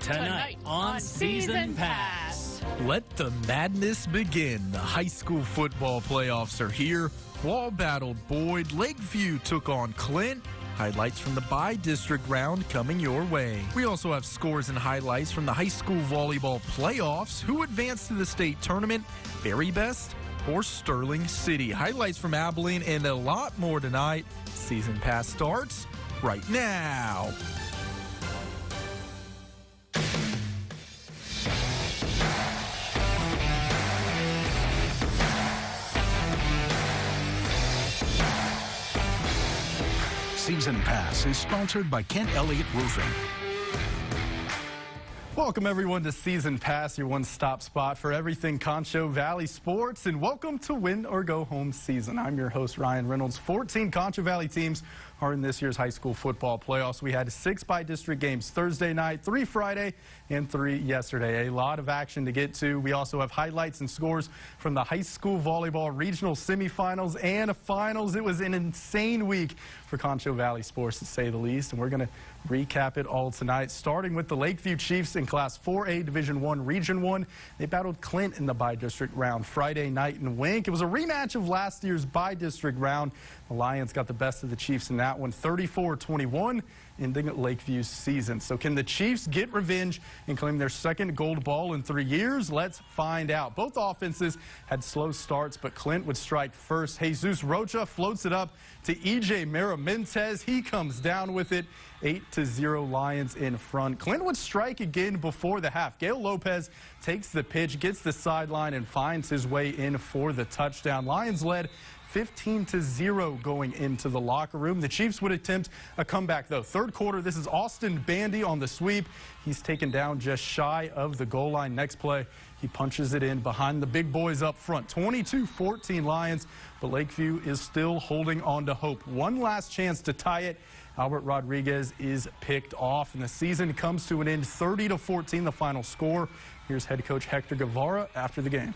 Tonight on Season Pass. Let the madness begin. The high school football playoffs are here. Wall battled Boyd. Lakeview took on Clint. Highlights from the bi-district round coming your way. We also have scores and highlights from the high school volleyball playoffs. Who advanced to the state tournament? Very Best or Sterling City? Highlights from Abilene and a lot more tonight. Season Pass starts right now. Season Pass is sponsored by Kent Elliott Roofing. Welcome everyone to Season Pass, your one-stop spot for everything Concho Valley sports, and welcome to Win or Go Home season. I'm your host, Ryan Reynolds. 14 Concho Valley teams are in this year's high school football playoffs. We had 6 bi-district games Thursday night, 3 Friday, and 3 yesterday. A lot of action to get to. We also have highlights and scores from the high school volleyball regional semifinals and finals. It was an insane week for Concho Valley sports, to say the least, and we're going to recap it all tonight, starting with the Lakeview Chiefs in Class 4A Division I Region 1. They battled Clint in the bi-district round Friday night in Wink. It was a rematch of last year's bi-district round. The Lions got the best of the Chiefs in that one, 34-21, ending Lakeview's season. So can the Chiefs get revenge and claim their second gold ball in 3 years? Let's find out. Both offenses had slow starts, but Clint would strike first. Jesus Rocha floats it up to EJ Maramentez. He comes down with it. 8-0 Lions in front. Clint would strike again before the half. Gail Lopez takes the pitch, gets the sideline, and finds his way in for the touchdown. Lions led 15-0 going into the locker room. The Chiefs would attempt a comeback, though. Third quarter, this is Austin Bandy on the sweep. He's taken down just shy of the goal line. Next play, he punches it in behind the big boys up front. 22-14 Lions, but Lakeview is still holding on to hope. One last chance to tie it. Albert Rodriguez is picked off, and the season comes to an end, 30-14, the final score. Here's head coach Hector Guevara after the game.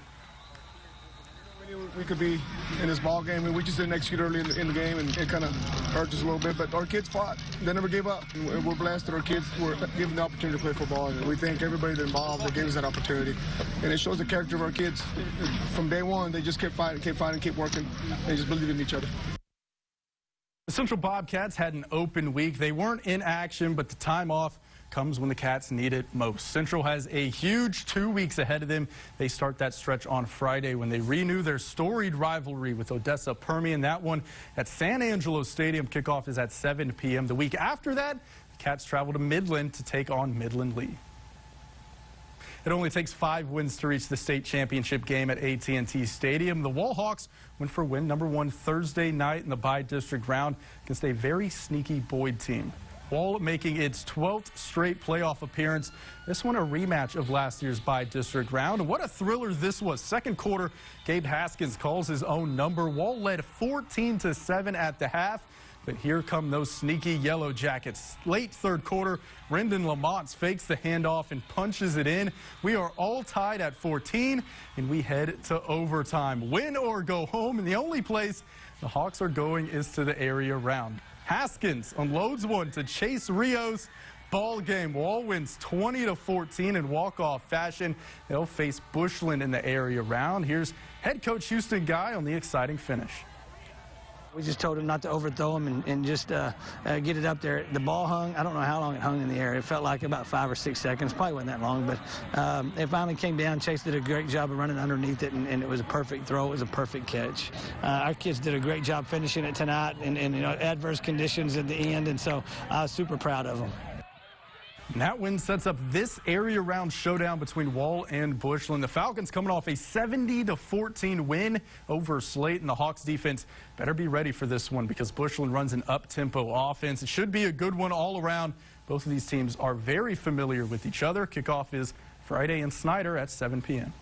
We could be in this ball game, and we just didn't execute early in the game, and it kind of hurt us a little bit. But our kids fought; they never gave up. And we're blessed that our kids were given the opportunity to play football, and we thank everybody that involved that gave us that opportunity. And it shows the character of our kids. From day one, they just kept fighting, kept working. They just believed in each other. The Central Bobcats had an open week. They weren't in action, but the time off comes when the Cats need it most. Central has a huge 2 weeks ahead of them. They start that stretch on Friday when they renew their storied rivalry with Odessa Permian. That one at San Angelo Stadium. Kickoff is at 7 p.m. The week after that, the Cats travel to Midland to take on Midland Lee. It only takes 5 wins to reach the state championship game at AT&T Stadium. The Wallhawks went for win number 1 Thursday night in the bi-district round against a very sneaky Boyd team. Wall making its 12th straight playoff appearance. This one a rematch of last year's bi-district round. What a thriller this was. Second quarter, Gabe Haskins calls his own number. Wall led 14-7 at the half. But here come those sneaky Yellow Jackets. Late third quarter, Brendan Lamont fakes the handoff and punches it in. We are all tied at 14, and we head to overtime. Win or go home, and the only place the Hawks are going is to the area round. Haskins unloads one to Chase Rios. Ball game. Wall wins 20-14 in walk-off fashion. They'll face Bushland in the area round. Here's head coach Houston Guy on the exciting finish. We just told him not to overthrow him and just get it up there. The ball hung. I don't know how long it hung in the air. It felt like about 5 or 6 seconds. Probably wasn't that long, but it finally came down. Chase did a great job of running underneath it, and it was a perfect throw. It was a perfect catch. Our kids did a great job finishing it tonight, and you know, adverse conditions at the end, and so I was super proud of them. And that win sets up this area round showdown between Wall and Bushland. The Falcons coming off a 70-14 win over Slate, and the Hawks defense better be ready for this one because Bushland runs an up-tempo offense. It should be a good one all around. Both of these teams are very familiar with each other. Kickoff is Friday in Snyder at 7 p.m.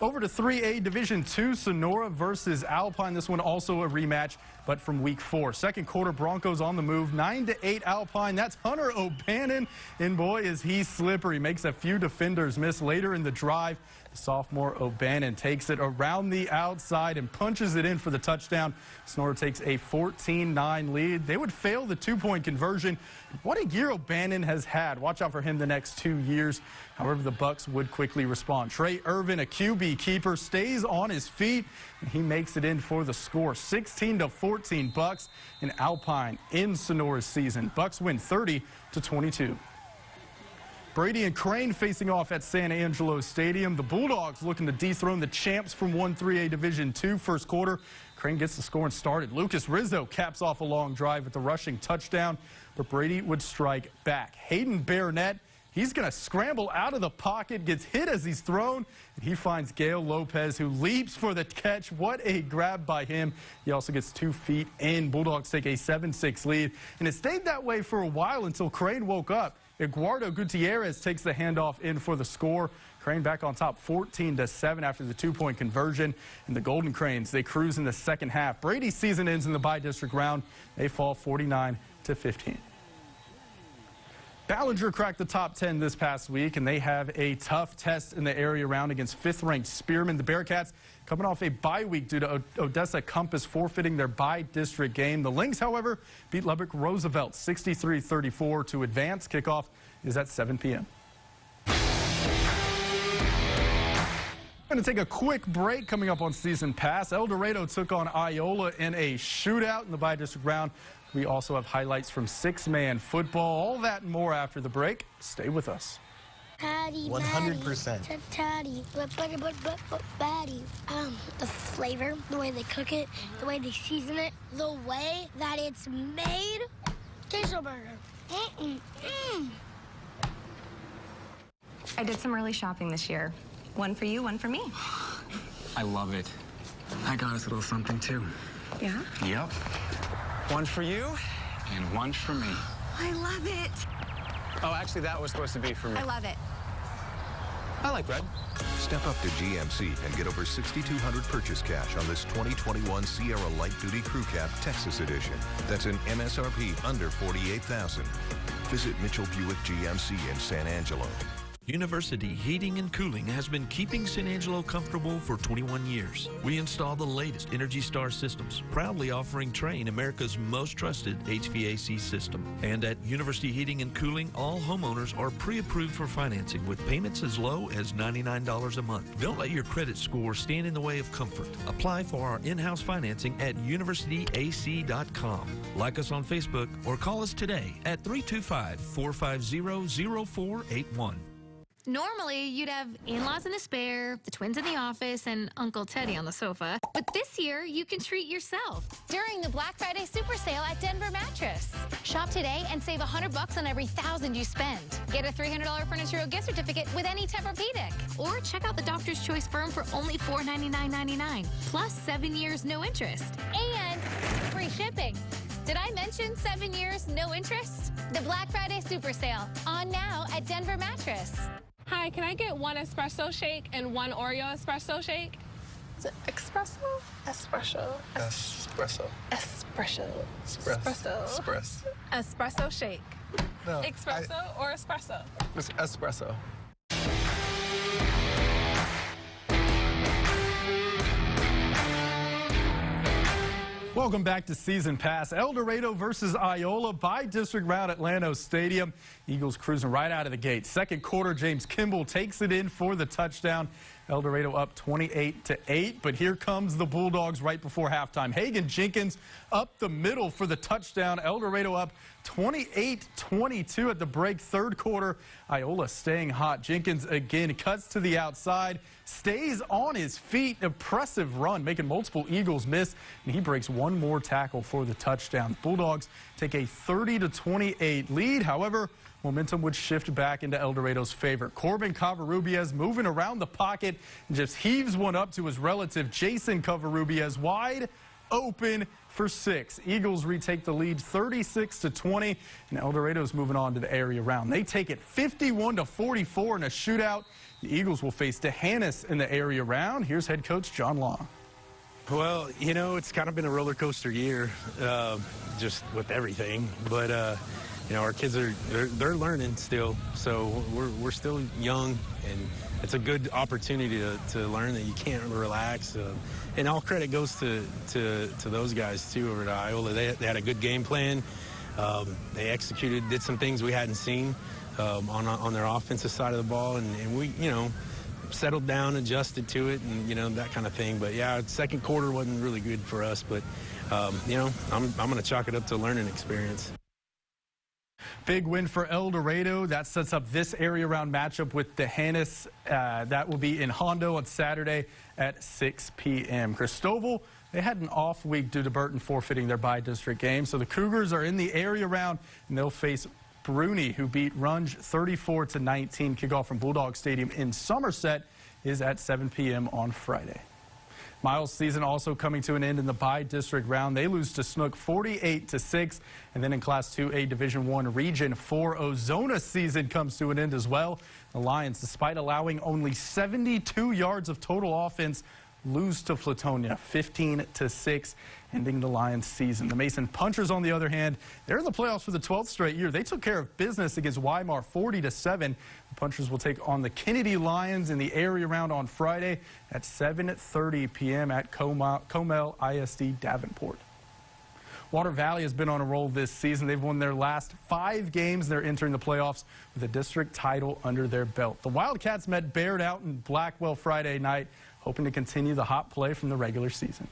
Over to 3A Division II, Sonora versus Alpine. This one also a rematch, but from week 4. Second quarter, Broncos on the move, 9-8 Alpine. That's Hunter O'Bannon, and boy, is he slippery. Makes a few defenders miss later in the drive. The sophomore O'Bannon takes it around the outside and punches it in for the touchdown. Sonora takes a 14-9 lead. They would fail the 2-point conversion. What a year O'Bannon has had. Watch out for him the next 2 years. However, the Bucks would quickly respond. Trey Irvin, a QB keeper, stays on his feet, and he makes it in for the score. 16-14 Bucks, and Alpine in Sonora's season. Bucks win 30-22. Brady and Crane facing off at San Angelo Stadium. The Bulldogs looking to dethrone the champs from 1-3A Division II. First quarter, Crane gets the scoring started. Lucas Rizzo caps off a long drive with the rushing touchdown, but Brady would strike back. Hayden Barnett, he's going to scramble out of the pocket, gets hit as he's thrown, and he finds Gail Lopez, who leaps for the catch. What a grab by him. He also gets 2 feet in. Bulldogs take a 7-6 lead, and it stayed that way for a while until Crane woke up. Eduardo Gutierrez takes the handoff in for the score. Crane back on top 14-7 after the 2-point conversion. And the Golden Cranes, they cruise in the second half. Brady's season ends in the bi-district round. They fall 49-15. Ballinger cracked the top 10 this past week, and they have a tough test in the area round against 5th-ranked Spearman. The Bearcats coming off a bye week due to Odessa Compass forfeiting their bi-district game. The LYNX, however, beat Lubbock Roosevelt 63-34 to advance. Kickoff is at 7 p.m. Going to take a quick break. Coming up on Season Pass, Eldorado took on Iola in a shootout in the bi-district round. We also have highlights from 6-man football. All that and more after the break. Stay with us. 100%. The flavor, the way they cook it, the way they season it, the way that it's made. Queso burger. I did some early shopping this year. One for you, one for me. I love it. I got us a little something too. Yeah? Yep. One for you and one for me. I love it. Oh, actually, that was supposed to be for me. I love it. I like red. Step up to GMC and get over $6,200 purchase cash on this 2021 Sierra Light Duty Crew Cab Texas Edition. That's an MSRP under $48,000. Visit Mitchell Buick GMC in San Angelo. University Heating and Cooling has been keeping San Angelo comfortable for 21 years. We install the latest Energy Star systems, proudly offering Trane America's most trusted HVAC system. And at University Heating and Cooling, all homeowners are pre-approved for financing with payments as low as $99 a month. Don't let your credit score stand in the way of comfort. Apply for our in-house financing at universityac.com. Like us on Facebook or call us today at 325-450-0481. Normally, you'd have in-laws in the spare, the twins in the office, and Uncle Teddy on the sofa. But this year, you can treat yourself during the Black Friday Super Sale at Denver Mattress. Shop today and save $100 on every $1,000 you spend. Get a $300 Furniture gift certificate with any Tempur-Pedic. Or check out the Doctor's Choice Firm for only $499.99, plus 7 years no interest. And free shipping. Did I mention 7 years no interest? The Black Friday Super Sale, on now at Denver Mattress. Hi, can I get one espresso shake and one Oreo espresso shake? Is it espresso? Espresso. Espresso. Espresso. Espresso. Espresso. Espresso shake. No. Espresso or espresso? It's espresso. Welcome back to Season Pass. Eldorado versus Iola bi-district round at Llano Stadium. Eagles cruising right out of the gate. Second quarter, James Kimball takes it in for the touchdown. Eldorado up 28-8, but here comes the Bulldogs right before halftime. Hagan Jenkins up the middle for the touchdown. Eldorado up 28-22 at the break. Third quarter, Iola staying hot. Jenkins again cuts to the outside, stays on his feet. Impressive run, making multiple Eagles miss, and he breaks one more tackle for the touchdown. Bulldogs take a 30-28 lead. However, momentum would shift back into Eldorado's favor. Corbin Covarrubias moving around the pocket and just heaves one up to his relative Jason Covarrubias wide open for 6. Eagles retake the lead 36-20, and Eldorado's moving on to the area round. They take it 51-44 in a shootout. The Eagles will face DeHannis in the area round. Here's head coach John Long. Well, you know, it's kind of been a roller coaster year, just with everything. But you know, our kids they're learning still, so we're still young, and it's a good opportunity to learn that you can't relax. And all credit goes to those guys too over at Iowa. They had a good game plan. They executed, did some things we hadn't seen on their offensive side of the ball, and we, you know, settled down, adjusted to it, and, you know, that kind of thing. But yeah, second quarter wasn't really good for us, but you know, I'm going to chalk it up to a learning experience. Big win for Eldorado. That sets up this area round matchup with DeHannis. That will be in Hondo on Saturday at 6 p.m. Cristobal, they had an off week due to Burton forfeiting their bi-district game, so the Cougars are in the area round, and they'll face Bruni, who beat Runge 34-19. Kickoff from Bulldog Stadium in Somerset is at 7 p.m. on Friday. Miles' season also coming to an end in the bi-district round. They lose to Snook 48-6. And then in Class 2A Division I Region 4, Ozona's season comes to an end as well. The Lions, despite allowing only 72 yards of total offense, lose to Flatonia 15-6, ending the Lions season. The Mason Punchers, on the other hand, they're in the playoffs for the 12th straight year. They took care of business against Weimar 40-7. The Punchers will take on the Kennedy Lions in the area round on Friday at 7:30 p.m. at Comel ISD Davenport. Water Valley has been on a roll this season. They've won their last 5 games. They're entering the playoffs with a district title under their belt. The Wildcats met Baird out in Blackwell Friday night, hoping to continue the hot play from the regular season.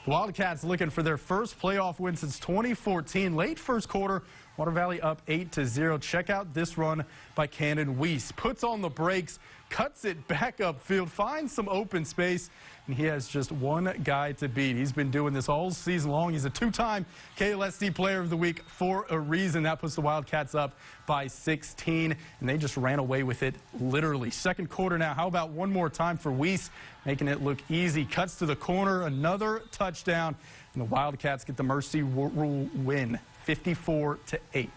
The Wildcats looking for their first playoff win since 2014. Late first quarter, Water Valley up 8-0. Check out this run by Cannon Weiss. Puts on the brakes, cuts it back upfield, finds some open space, and he has just one guy to beat. He's been doing this all season long. He's a 2-time KLST Player of the Week for a reason. That puts the Wildcats up by 16, and they just ran away with it literally. Second quarter now. How about one more time for Weiss, making it look easy. Cuts to the corner, another touchdown, and the Wildcats get the Mercy Rule win, 54-8.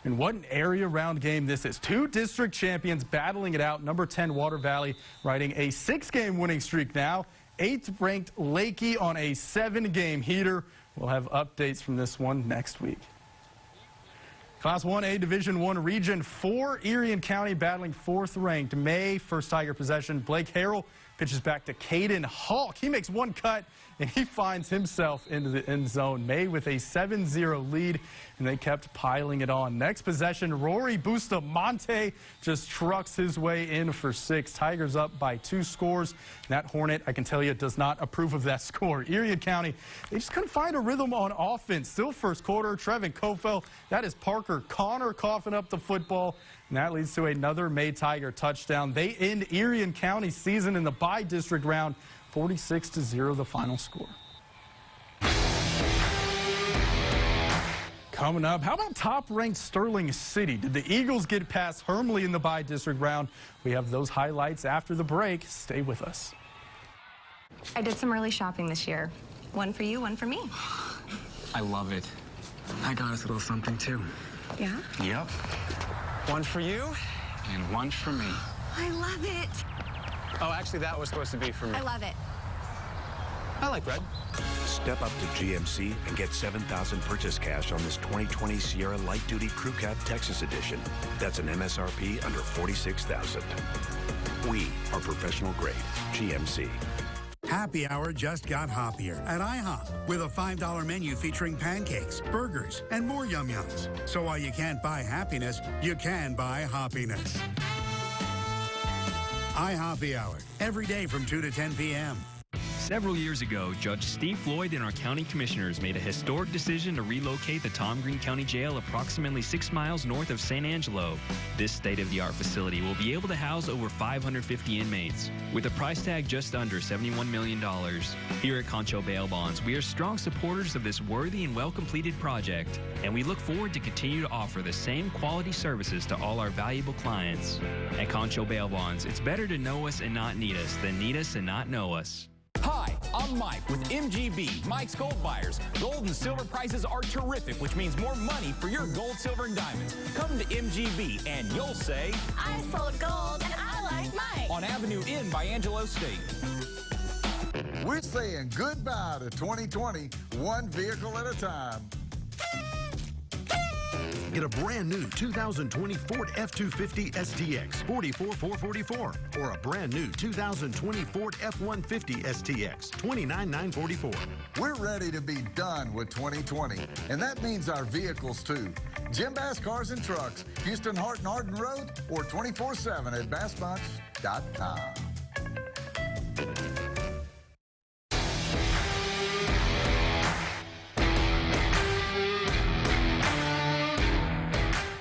And what an area round game this is. 2 district champions battling it out. Number 10 Water Valley riding a 6-game winning streak now. 8th ranked Lakey on a 7-game heater. We'll have updates from this one next week. Class 1A Division I Region 4, Erie County battling 4th ranked May. First Tiger possession, Blake Harrell pitches back to Caden Hawk. He makes one cut, and he finds himself into the end zone. May with a 7-0 lead, and they kept piling it on. Next possession, Rory Bustamante just trucks his way in for 6. Tigers up by 2 scores. And that Hornet, I can tell you, does not approve of that score. Erie County, they just couldn't find a rhythm on offense. Still first quarter, Trevin Kofel, that is Parker Connor coughing up the football, and that leads to another May Tiger touchdown. They end Erie County's season in the bi-district round, 46-0 the final score. Coming up, how about top-ranked Sterling City? Did the Eagles get past Hermley in the bi-district round? We have those highlights after the break. Stay with us. I did some early shopping this year. One for you, one for me. I love it. I got us a little something too. Yeah? Yep. One for you and one for me. I love it. Oh, actually, that was supposed to be for me. I love it. I like bread. Step up to GMC and get $7,000 purchase cash on this 2020 Sierra Light Duty Crew Cab Texas Edition. That's an MSRP under $46,000. We are professional grade. GMC. Happy Hour just got hoppier at IHOP with a $5 menu featuring pancakes, burgers, and more yum-yums. So while you can't buy happiness, you can buy hoppiness. IHOP Hour, every day from 2 to 10 p.m. Several years ago, Judge Steve Floyd and our county commissioners made a historic decision to relocate the Tom Green County Jail approximately 6 miles north of San Angelo. This state-of-the-art facility will be able to house over 550 inmates, with a price tag just under $71 million. Here at Concho Bail Bonds, we are strong supporters of this worthy and well-completed project, and we look forward to continue to offer the same quality services to all our valuable clients. At Concho Bail Bonds, it's better to know us and not need us than need us and not know us. Hi, I'm Mike with MGB, Mike's Gold Buyers. Gold and silver prices are terrific, which means more money for your gold, silver, and diamonds. Come to MGB and you'll say, I sold gold and I like Mike. On Avenue N by Angelo State. We're saying goodbye to 2020, one vehicle at a time. Get a brand new 2020 Ford F-250 STX, $44,444, or a brand new 2020 Ford F-150 STX, $29,944. We're ready to be done with 2020, and that means our vehicles too. Jim Bass Cars and Trucks, Houston Hart and Arden Road, or 24/7 at bassbunch.com.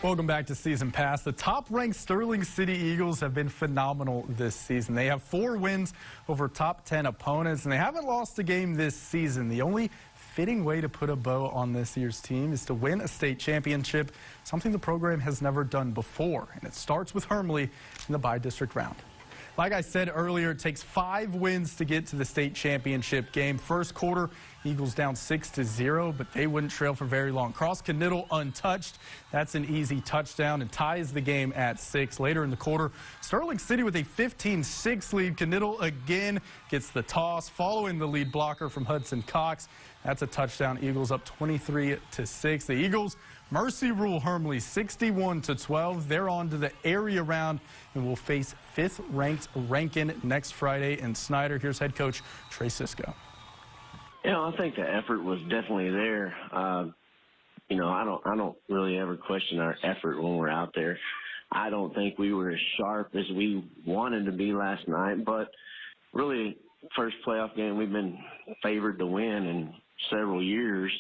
Welcome back to Season Pass. The top-ranked Sterling City Eagles have been phenomenal this season. They have 4 wins over top 10 opponents, and they haven't lost a game this season. The only fitting way to put a bow on this year's team is to win a state championship, something the program has never done before. And it starts with Hermleigh in the bi-district round. Like I said earlier, it takes 5 wins to get to the state championship game. First quarter, Eagles down 6-0, but they wouldn't trail for very long. Cross Kniddle untouched. That's an easy touchdown and ties the game at 6. Later in the quarter, Sterling City with a 15-6 lead. Kniddle again gets the toss, following the lead blocker from Hudson Cox. That's a touchdown. Eagles up 23-6. The Eagles mercy rule Hermleigh 61-12. They're on to the area round and will face 5th-ranked Rankin next Friday in Snyder. Here's head coach Trey Sisko. You know, I think the effort was definitely there. You know, I don't really ever question our effort when we're out there. I don't think we were as sharp as we wanted to be last night, but really, first playoff game we've been favored to win in several years.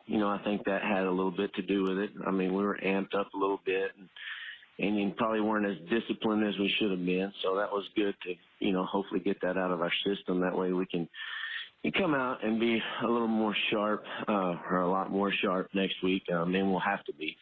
You know, I think that had a little bit to do with it. I mean, we were amped up a little bit, and you probably weren't as disciplined as we should have been. So that was good to, you know, hopefully get that out of our system. That way we can come out and be a little more sharp, or a lot more sharp next week. Then we'll have to be.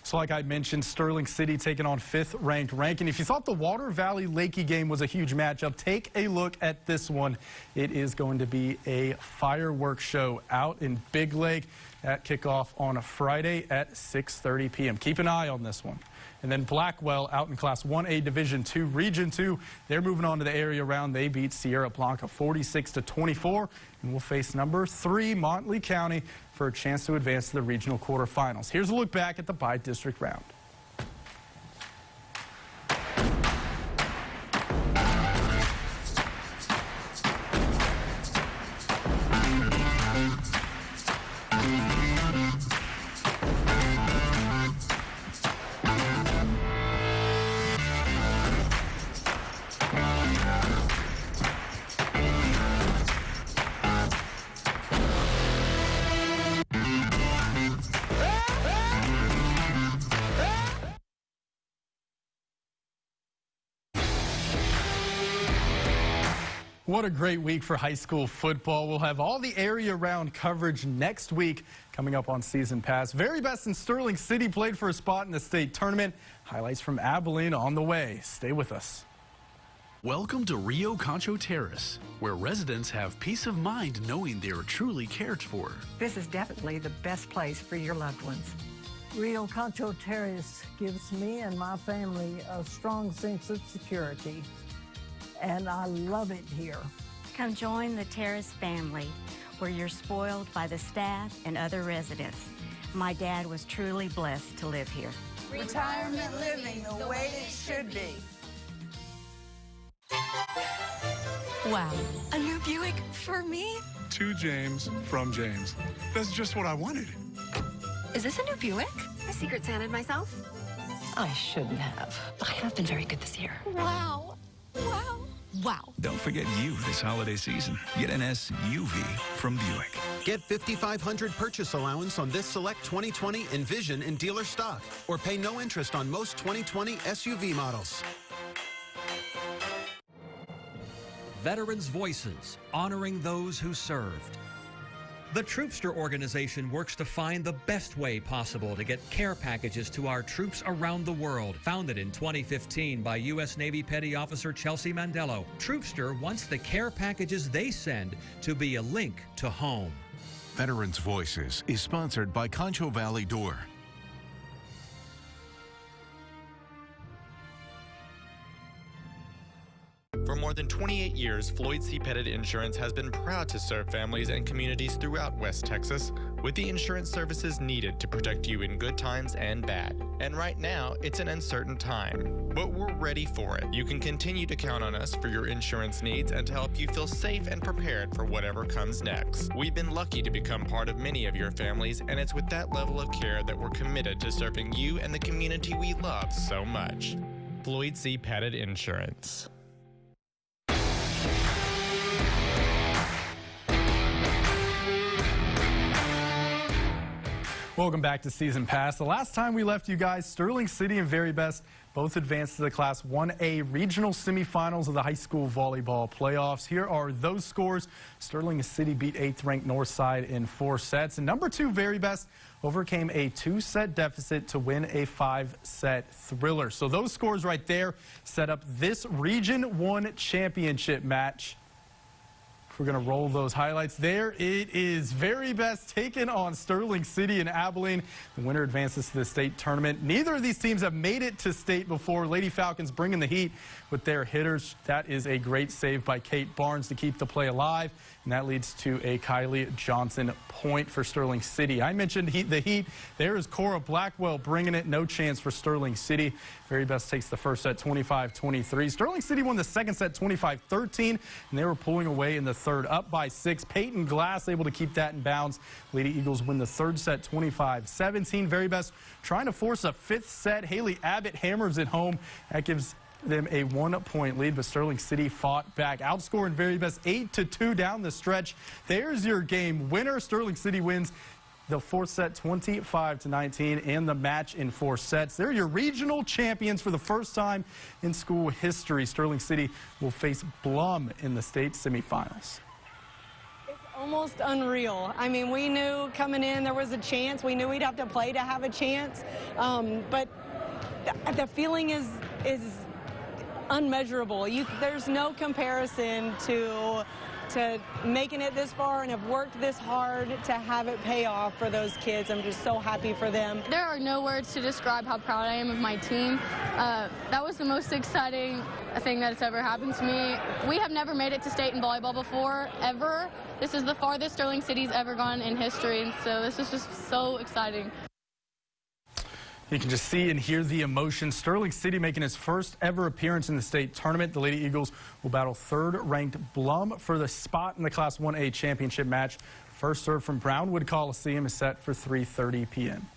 So like I mentioned, Sterling City taking on 5th-ranked Rankin. If you thought the Water Valley Lakey game was a huge matchup, take a look at this one. It is going to be a fireworks show out in Big Lake at kickoff on a Friday at 6:30 p.m. Keep an eye on this one. And then Blackwell out in Class 1A Division II, Region 2. They're moving on to the area round. They beat Sierra Blanca 46-24 and will face number 3 Motley County for a chance to advance to the regional quarterfinals. Here's a look back at the bi-district round. What a great week for high school football. We'll have all the area round coverage next week coming up on Season Pass. Very best in Sterling City played for a spot in the state tournament. Highlights from Abilene on the way. Stay with us. Welcome to Rio Concho Terrace, where residents have peace of mind knowing they are truly cared for. This is definitely the best place for your loved ones. Rio Concho Terrace gives me and my family a strong sense of security, and I love it here. Come join the Terrace family, where you're spoiled by the staff and other residents. My dad was truly blessed to live here. Retirement living the way it should be. Wow, a new Buick for me? To James from James. That's just what I wanted. Is this a new Buick? I Secret Santed myself. I shouldn't have. I have been very good this year. Wow. Wow. Wow. Don't forget you this holiday season. Get an SUV from Buick. Get $5,500 purchase allowance on this select 2020 Envision in dealer stock, or pay no interest on most 2020 SUV models. Veterans Voices, honoring those who served. The Troopster organization works to find the best way possible to get care packages to our troops around the world. Founded in 2015 by U.S. Navy Petty Officer Chelsea Mandello, Troopster wants the care packages they send to be a link to home. Veterans Voices is sponsored by Concho Valley Door. For more than 28 years, Floyd C. Pettit Insurance has been proud to serve families and communities throughout West Texas with the insurance services needed to protect you in good times and bad. And right now, it's an uncertain time, but we're ready for it. You can continue to count on us for your insurance needs and to help you feel safe and prepared for whatever comes next. We've been lucky to become part of many of your families, and it's with that level of care that we're committed to serving you and the community we love so much. Floyd C. Pettit Insurance. Welcome back to Season Pass. The last time we left you guys, Sterling City and Very Best both advanced to the Class 1A regional semifinals of the high school volleyball playoffs. Here are those scores. Sterling City beat 8th-ranked Northside in 4 sets. And number 2, Very Best, overcame a 2-set deficit to win a 5-set thriller. So those scores right there set up this Region 1 championship match. We're going to roll those highlights. There it is. Very Best taking on Sterling City and Abilene. The winner advances to the state tournament. Neither of these teams have made it to state before. Lady Falcons bringing the heat with their hitters. That is a great save by Kate Barnes to keep the play alive. And that leads to a Kylie Johnson point for Sterling City. I mentioned the heat. There is Cora Blackwell bringing it. No chance for Sterling City. Very Best takes the first set 25-23. Sterling City won the second set 25-13, and they were pulling away in the third, up by 6. Peyton Glass able to keep that in bounds. Lady Eagles win the third set 25-17. Very Best trying to force a 5th set. Haley Abbott hammers it home. That gives them a 1-point lead, but Sterling City fought back, outscoring Very Best 8-2 down the stretch. There's your game winner. Sterling City wins the 4th set 25-19 and the match in 4 sets. They're your regional champions for the first time in school history. Sterling City will face Blum in the state semifinals. Almost unreal. I mean, we knew coming in there was a chance. We knew we'd have to play to have a chance, but the feeling is unmeasurable. There's no comparison to making it this far and have worked this hard to have it pay off for those kids. I'm just so happy for them. There are no words to describe how proud I am of my team. That was the most exciting thing that has ever happened to me. We have never made it to state in volleyball before, ever. This is the farthest Sterling City's ever gone in history, and so this is just so exciting. You can just see and hear the emotion. Sterling City making its first ever appearance in the state tournament. The Lady Eagles will battle 3rd-ranked Blum for the spot in the Class 1A championship match. First serve from Brownwood Coliseum is set for 3:30 p.m.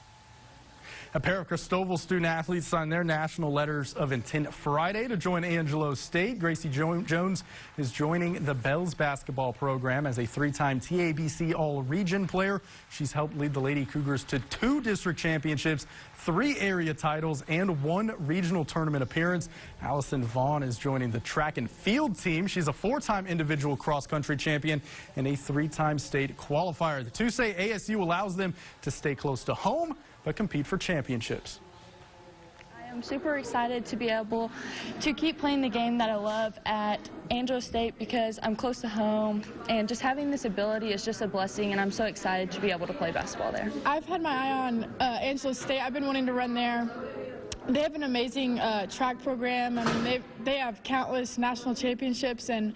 A pair of Cristoval student-athletes signed their national letters of intent Friday to join Angelo State. Gracie Jones is joining the Bells basketball program as a 3-time TABC All-Region player. She's helped lead the Lady Cougars to 2 district championships, 3 area titles, and 1 regional tournament appearance. Allison Vaughn is joining the track and field team. She's a 4-time individual cross-country champion and a 3-time state qualifier. The two say ASU allows them to stay close to home but compete for championships. I'm super excited to be able to keep playing the game that I love at Angelo State because I'm close to home, and just having this ability is just a blessing, and I'm so excited to be able to play basketball there. I've had my eye on Angelo State. I've been wanting to run there. They have an amazing track program. I mean, they have countless national championships, and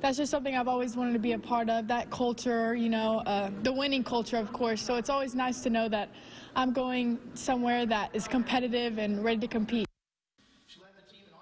that's just something I've always wanted to be a part of, that culture, you know, the winning culture, of course. So it's always nice to know that I'm going somewhere that is competitive and ready to compete.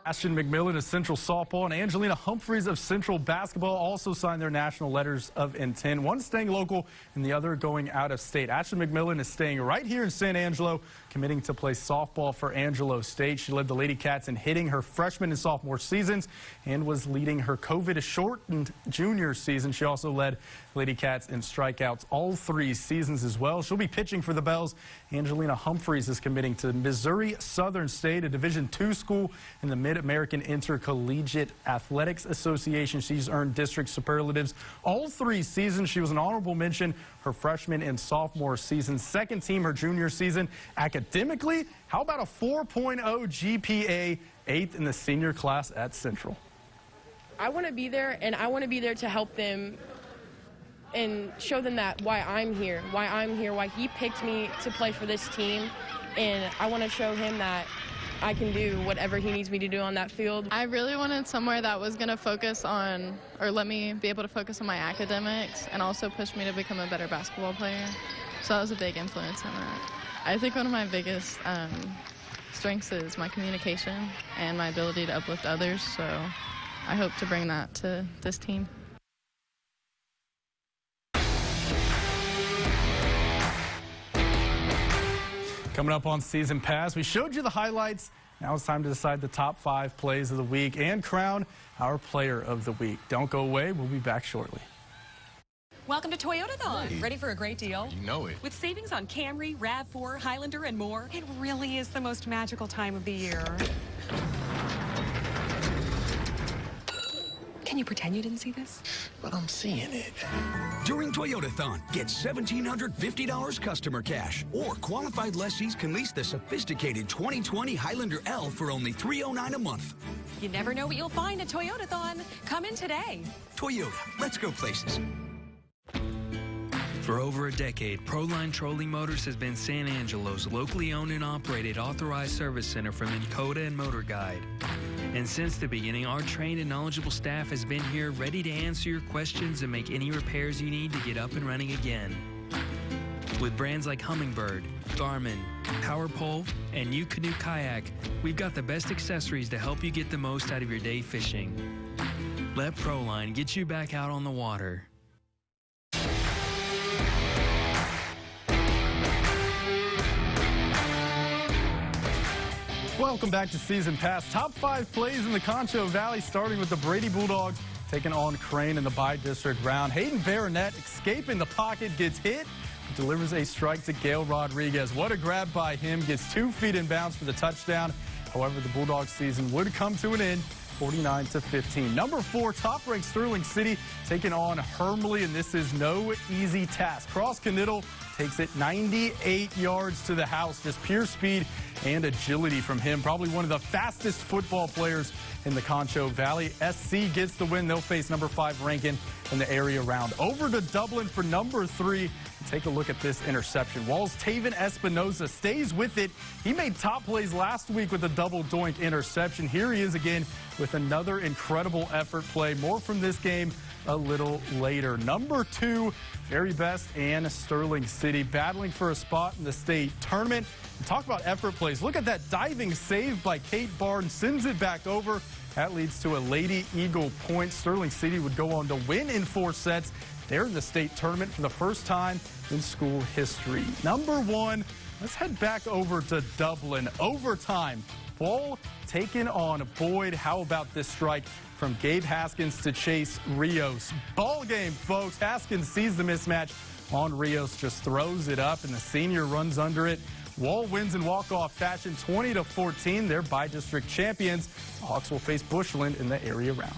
Ashton McMillan of Central Softball and Angelina Humphreys of Central Basketball also signed their national letters of intent. One staying local and the other going out of state. Ashton McMillan is staying right here in San Angelo, committing to play softball for Angelo State. She led the Lady Cats in hitting her freshman and sophomore seasons and was leading her COVID-shortened junior season. She also led Lady Cats in strikeouts all 3 seasons as well. She'll be pitching for the Bells. Angelina Humphreys is committing to Missouri Southern State, a Division II school in the Mid-American Intercollegiate Athletics Association. She's earned district superlatives all 3 seasons. She was an honorable mention her freshman and sophomore season. Second team her junior season. Academically, how about a 4.0 GPA, 8th in the senior class at Central? I want to be there, and I want to be there to help them and show them that why I'm here, why he picked me to play for this team, and I want to show him that I can do whatever he needs me to do on that field. I really wanted somewhere that was going to focus on, or let me be able to focus on my academics and also push me to become a better basketball player. So that was a big influence on that. I think one of my biggest strengths is my communication and my ability to uplift others, so I hope to bring that to this team. Coming up on Season Pass, we showed you the highlights. Now it's time to decide the top 5 plays of the week and crown our player of the week. Don't go away. We'll be back shortly. Welcome to Toyotathon. Hey. Ready for a great deal? You know it. With savings on Camry, RAV4, Highlander, and more, it really is the most magical time of the year. Can you pretend you didn't see this? But I'm seeing it. During Toyotathon, get $1,750 customer cash, or qualified lessees can lease the sophisticated 2020 Highlander L for only $309 a month. You never know what you'll find at Toyotathon. Come in today. Toyota, let's go places. For over a decade, Proline Trolling Motors has been San Angelo's locally owned and operated authorized service center for Minn Kota and Motor Guide. And since the beginning, our trained and knowledgeable staff has been here ready to answer your questions and make any repairs you need to get up and running again. With brands like Humminbird, Garmin, Power Pole, and New Canoe Kayak, we've got the best accessories to help you get the most out of your day fishing. Let Proline get you back out on the water. Welcome back to Season Pass. Top 5 plays in the Concho Valley, starting with the Brady Bulldogs taking on Crane in the bi-district round. Hayden Baronet escaping the pocket, gets hit, delivers a strike to Gail Rodriguez. What a grab by him, gets 2 feet in bounds for the touchdown. However, the Bulldogs season would come to an end, 49-15. Number 4, top-ranked Sterling City taking on Hermley, and this is no easy task. Cross Caniddle takes it 98 yards to the house. Just pure speed and agility from him. Probably one of the fastest football players in the Concho Valley. SC gets the win. They'll face number 5 Rankin in the area round. Over to Dublin for number 3. Take a look at this interception. Wall's Taven Espinoza stays with it. He made top plays last week with a double doink interception. Here he is again with another incredible effort play. More from this game a little later. Number 2, Very Best and Sterling City battling for a spot in the state tournament. And talk about effort plays. Look at that diving save by Kate Barnes. Sends it back over. That leads to a Lady Eagle point. Sterling City would go on to win in 4 sets. They're in the state tournament for the first time in school history. Number 1, let's head back over to Dublin. Overtime. Wall taking on Boyd. How about this strike from Gabe Haskins to Chase Rios? Ball game, folks. Haskins sees the mismatch on Rios, just throws it up, and the senior runs under it. Wall wins in walk-off fashion, 20-14. They're bi-district champions. The Hawks will face Bushland in the area round.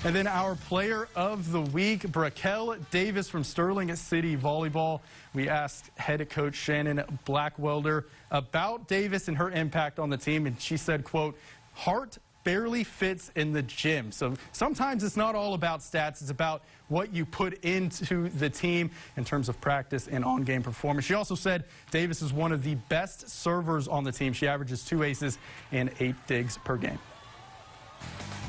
And then our player of the week, Braquel Davis from Sterling City Volleyball. We asked head coach Shannon Blackwelder about Davis and her impact on the team, and she said, quote, "Heart barely fits in the gym." So sometimes it's not all about stats. It's about what you put into the team in terms of practice and on-game performance. She also said Davis is one of the best servers on the team. She averages 2 aces and 8 digs per game.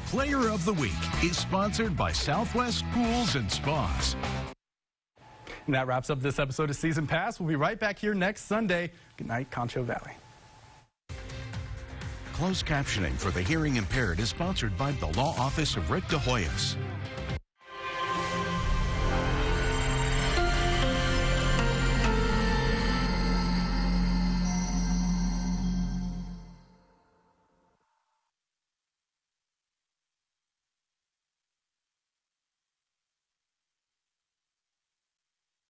Player of the Week is sponsored by Southwest Pools and Spas. And that wraps up this episode of Season Pass. We'll be right back here next Sunday. Good night, Concho Valley. Closed captioning for the hearing impaired is sponsored by the Law Office of Rick DeHoyos.